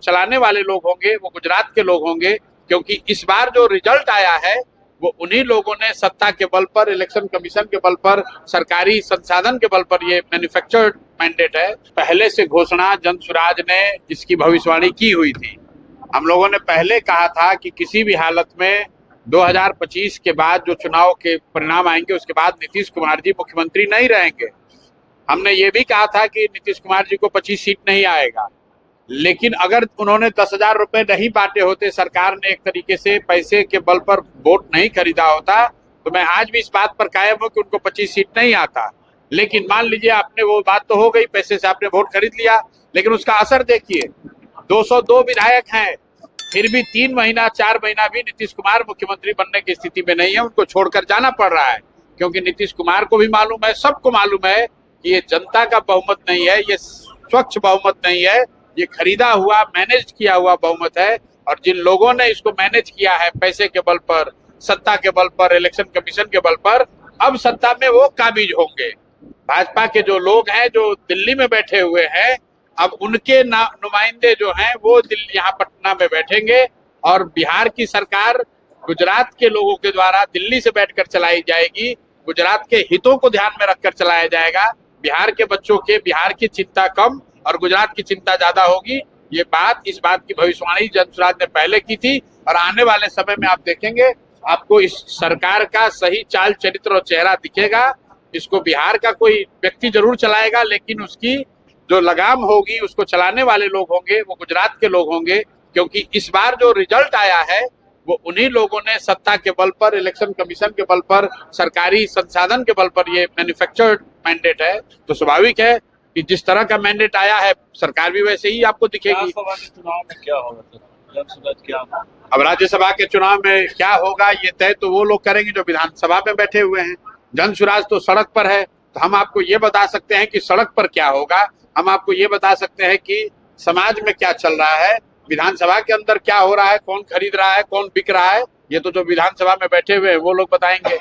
चलाने वाले लोग होंगे वो गुजरात के लोग होंगे, क्योंकि इस बार जो रिजल्ट आया है वो उन्हीं लोगों ने सत्ता के बल पर, इलेक्शन कमीशन के बल पर, सरकारी संसाधन के बल पर, ये मैन्युफैक्चर्ड मैंडेट है। पहले से घोषणा जनसुराज ने इसकी भविष्यवाणी की हुई थी। हम लोगों ने पहले कहा था कि किसी भी हालत में 2025 के बाद जो चुनाव के परिणाम आएंगे उसके बाद नीतीश कुमार जी मुख्यमंत्री नहीं रहेंगे। हमने ये भी कहा था कि नीतीश कुमार जी को 25 सीट नहीं आएगा, लेकिन अगर उन्होंने 10,000 रुपए नहीं बांटे होते, सरकार ने एक तरीके से पैसे के बल पर वोट नहीं खरीदा होता, तो मैं आज भी इस बात पर कायम हूं कि उनको 25 सीट नहीं आता। लेकिन मान लीजिए आपने, वो बात तो हो गई, पैसे से आपने वोट खरीद लिया, लेकिन उसका असर देखिए, 202 विधायक हैं, फिर भी 3 महीना 4 महीना भी नीतीश कुमार मुख्यमंत्री बनने की स्थिति में नहीं है, उनको छोड़कर जाना पड़ रहा है। क्योंकि नीतीश कुमार को भी मालूम है, सबको मालूम है कि ये जनता का बहुमत नहीं है, ये स्वच्छ बहुमत नहीं है, ये खरीदा हुआ, मैनेज किया हुआ बहुमत है। और जिन लोगों ने इसको मैनेज किया है पैसे के बल पर, सत्ता के बल पर, इलेक्शन कमीशन के बल पर, अब सत्ता में वो काबिज होंगे। भाजपा के जो लोग हैं जो दिल्ली में बैठे हुए हैं, अब उनके नुमाइंदे जो हैं वो दिल्ली, यहाँ पटना में बैठेंगे, और बिहार की सरकार गुजरात के लोगों के द्वारा दिल्ली से बैठकर चलाई जाएगी। गुजरात के हितों को ध्यान में रखकर चलाया जाएगा। बिहार के बच्चों के, बिहार की चिंता कम और गुजरात की चिंता ज्यादा होगी। इस बात की भविष्यवाणी जनसुराज ने पहले की थी, और आने वाले समय में आप देखेंगे, आपको इस सरकार का सही चाल चरित्र और चेहरा दिखेगा। इसको बिहार का कोई व्यक्ति जरूर चलाएगा, लेकिन उसकी जो लगाम होगी, उसको चलाने वाले लोग होंगे वो गुजरात के लोग होंगे। क्योंकि इस बार जो रिजल्ट आया है वो उन्हीं लोगों ने सत्ता के बल पर, इलेक्शन कमीशन के बल पर, सरकारी संसाधन के बल पर, ये मैन्युफैक्चर्ड मैंडेट है। तो स्वाभाविक है कि जिस तरह का मैंडेट आया है, सरकार भी वैसे ही आपको दिखेगी। चुनाव में क्या होगा, अब राज्यसभा के चुनाव में क्या होगा ये तय तो वो लोग करेंगे जो विधानसभा में बैठे हुए हैं। जनसुराज तो सड़क पर है, तो हम आपको ये बता सकते हैं कि सड़क पर क्या होगा, हम आपको ये बता सकते हैं कि समाज में क्या चल रहा है, विधानसभा के अंदर क्या हो रहा है, कौन खरीद रहा है, कौन बिक रहा है, ये तो जो विधानसभा में बैठे हुए हैं वो लोग बताएंगे।